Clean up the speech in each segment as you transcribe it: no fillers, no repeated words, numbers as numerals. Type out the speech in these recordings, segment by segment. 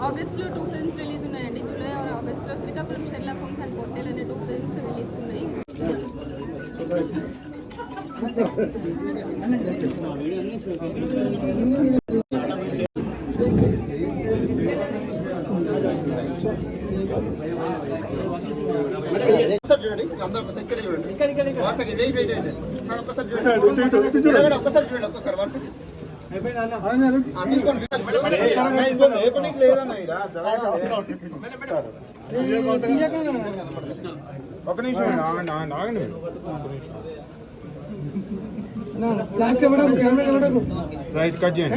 ఆగస్ట్లో 2 films release ఉన్నాయండి. July or ఆగస్ట్లో Srikakulam Sherlock Holmes and Pottel అనే 2 ఫిల్మ్స్ రిలీజ్ ఉన్నాయి. ఒక నిమిషం ఆగండి. రైట్ కట్ చేయండి.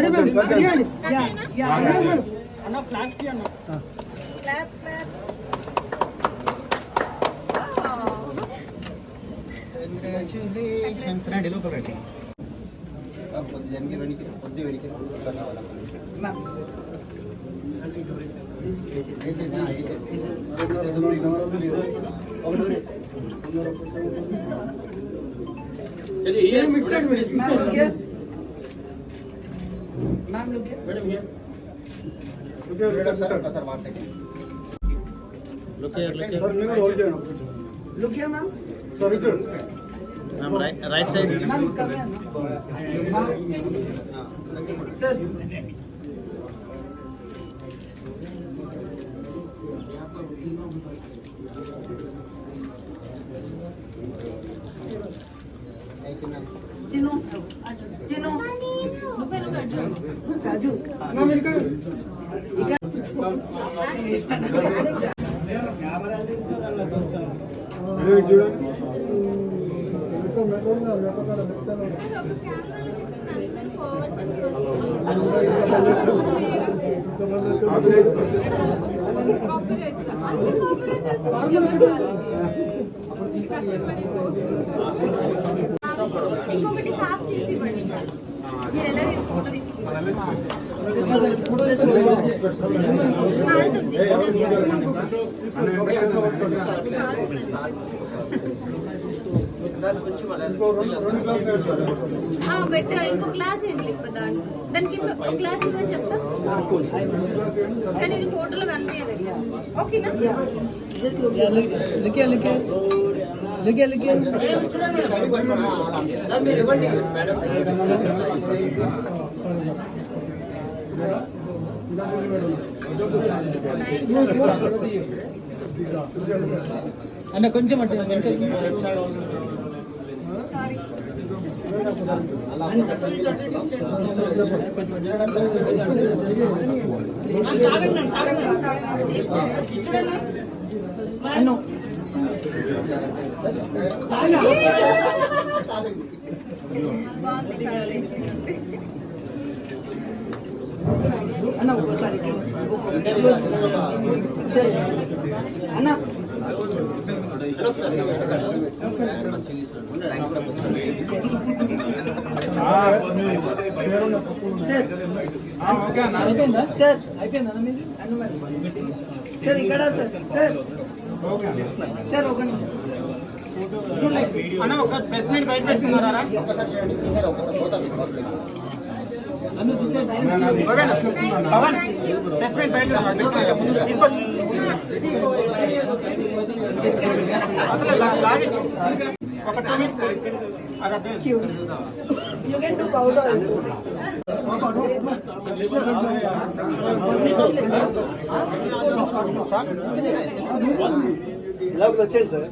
Look here, ma'am. Sorry, sir. Ma'am, right side. Ma'am, come here. Sir. Chinu. Chinu. Kaju. Ma'am, ఇంకొకటి హాఫ్ చేసి ఇవ్వండి సార్. మీరు ఎలా ఫోటో బెట్ ఇంకో క్లాస్ ఏంటి లేకపోతే దానికి ఒక క్లాస్ ఇవ్వండి చెప్తా. కానీ ఇది ఫోటోలో కనిపించదు. ఓకేనా? అన్న కొంచెం అట్లా అన్న ఒక్కోసారి క్లోజ్ అన్న సార్ అయిపోయిందా సార్ ఇక్కడ సార్ సార్ సార్ ఒక నిమిషం అన్న ఒకసారి ప్రెస్ మీట్ బయట పెట్టుకున్నారా? పవన్ ప్రెస్ మీట్ బయట తీసుకోవచ్చు. ఒక 2 minutes You can do powder also. వచ్చేది సార్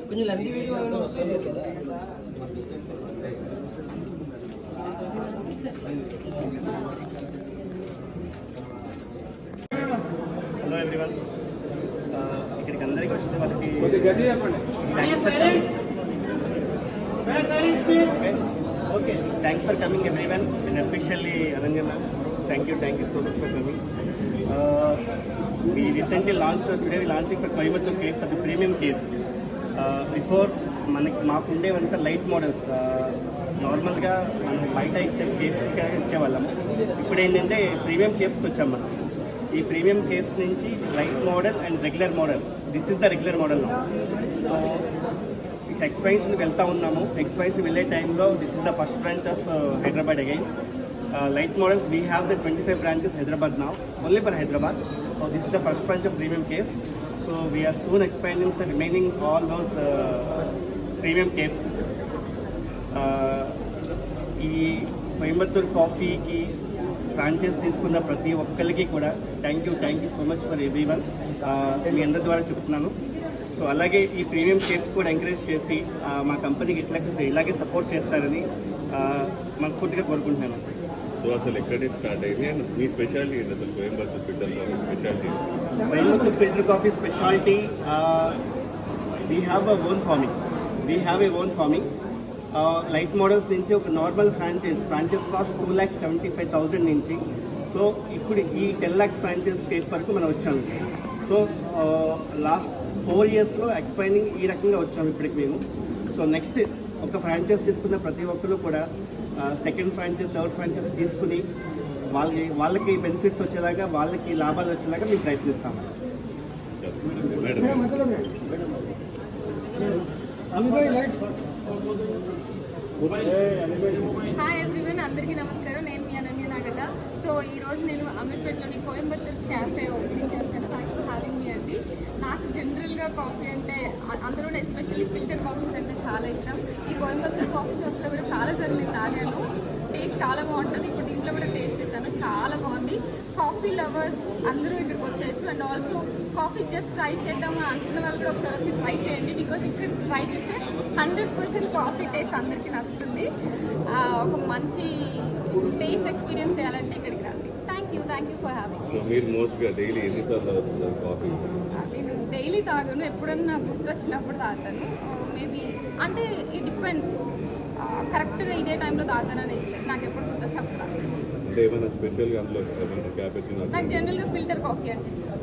కొంచెం లంది వీడియో హలో ఎవ్రీవన్, ఇక్కడికి అందరికీ వచ్చిన వాళ్ళకి okay, thanks for coming everyone and especially Ananjana. Thank you so much for coming. We recently launched, today we launching for Coimbatore case, for the premium case. Before మాకు ఉండేవంతా light models, నార్మల్గా మనం బయట ఇచ్చే కేసెస్గా ఇచ్చేవాళ్ళము. ఇప్పుడు ఏంటంటే ప్రీమియం కేస్కి వచ్చాం మనం. ఈ ప్రీమియం కేస్ నుంచి light model and regular model, this is the regular model. So ఎక్స్పెన్షన్కి వెళ్తూ ఉన్నాము. ఎక్స్పెన్షన్ వెళ్ళే టైంలో this is the first branch of Hyderabad again. light models, we have the 25 branches Hyderabad now, only for Hyderabad. So this is the first branch of premium caves. So we are soon expanding the remaining all those premium caves. ఈ కోయంబత్తూర్ కాఫీకి franchise తీసుకున్న ప్రతి ఒక్కరికి కూడా thank you so much for every one. మీ అందరి ద్వారా చెప్తున్నాను. సో అలాగే ఈ ప్రీమియం కేక్స్ కూడా ఎంకరేజ్ చేసి మా కంపెనీకి ఇలాగే సపోర్ట్ చేస్తారని మనస్ఫూర్తిగా కోరుకుంటున్నాను. సో అసలు ఎక్కడి నుంచి స్టార్ట్ అయింది అండ్ మీ స్పెషాలిటీ ఏంటి అసలు Coimbatore filter coffee speciality? Coimbatore filter coffee speciality, we have a own farming. Light models నుంచి ఒక నార్మల్ ఫ్రాంచైజ్ కాస్ట్ 2,75,000 నుంచి సో ఇప్పుడు ఈ 10 lakhs ఫ్రాంచైజ్ కేస్ వరకు మనం వచ్చాము. సో లాస్ట్ 4 yearsలో ఎక్స్పైరింగ్ ఈ రకంగా వచ్చాము ఇప్పటికి మేము. సో నెక్స్ట్ ఒక ఫ్రాంచైజ్ తీసుకున్న ప్రతి ఒక్కరు కూడా సెకండ్ ఫ్రాంచైజ్, థర్డ్ ఫ్రాంచైజ్ తీసుకుని వాళ్ళకి బెనిఫిట్స్ వచ్చేలాగా, వాళ్ళకి లాభాలు వచ్చేలాగా మేము ప్రయత్నిస్తాము. హాయ్ ఎవ్రీవన్, అందరికీ నమస్కారం. నేను మీ అనన్య నాగల్ల. సో ఈరోజు నేను అమీర్పేటలోని కోయంబత్తూర్ క్యాఫే ఓపెనింగ్ వచ్చాను. థ్యాంక్స్ ఫర్ హ్యావింగ్ మీ అండి. నాకు జనరల్గా కాఫీ అంటే, అందులో ఎస్పెషల్లీ ఫిల్టర్ కాఫీస్ అంటే చాలా ఇష్టం. ఈ కోయంబత్తూర్ కాఫీ షాప్లో కూడా చాలాసార్లు నేను తాగాను. టేస్ట్ చాలా బాగుంటుంది. ఇప్పుడు ఇంట్లో కూడా టేస్ట్ చేశాను, చాలా బాగుంది. కాఫీ లవర్స్ అందరూ ఇక్కడికి వచ్చేయచ్చు. And also coffee just try చేద్దాం అనుకున్న వాళ్ళు కూడా ఒకసారి వచ్చి ట్రై చేయండి. బికాజ్ ఇక్కడ ట్రై చేస్తే 100% కాఫీ టేస్ట్ అందరికీ నచ్చుతుంది. ఒక మంచి టేస్ట్ ఎక్స్పీరియన్స్ చేయాలంటే ఇక్కడికి రండి. Thank you for having. మీరు మోస్ట్గా డైలీ ఎన్నిసార్లు తాగుతున్నారు కాఫీ? నేను డైలీ తాగను, ఎప్పుడన్నా గుర్తు వచ్చినప్పుడు తాగుతాను. మేబీ అంటే ఇట్ డిపెండ్స్. కరెక్ట్గా ఇదే టైంలో తాగుతానని నాకు ఎప్పుడు గుర్తు వస్తే అప్పుడు తాగుతాను. అంటే ఏమైనా స్పెషల్గా అందులో ఏమైనా క్యాపెచినో? నాకు జనరల్గా ఫిల్టర్ కాఫీ అంటే ఇష్టం.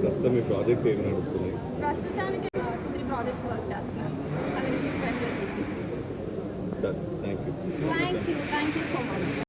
ప్రస్తుతం మీ ప్రాజెక్ట్స్ ఏమి నడుస్తున్నాయి? ప్రస్తుతానికి 3 ప్రాజెక్ట్స్ వర్క్ చేస్తున్నాను. అది release thank you thank you so much.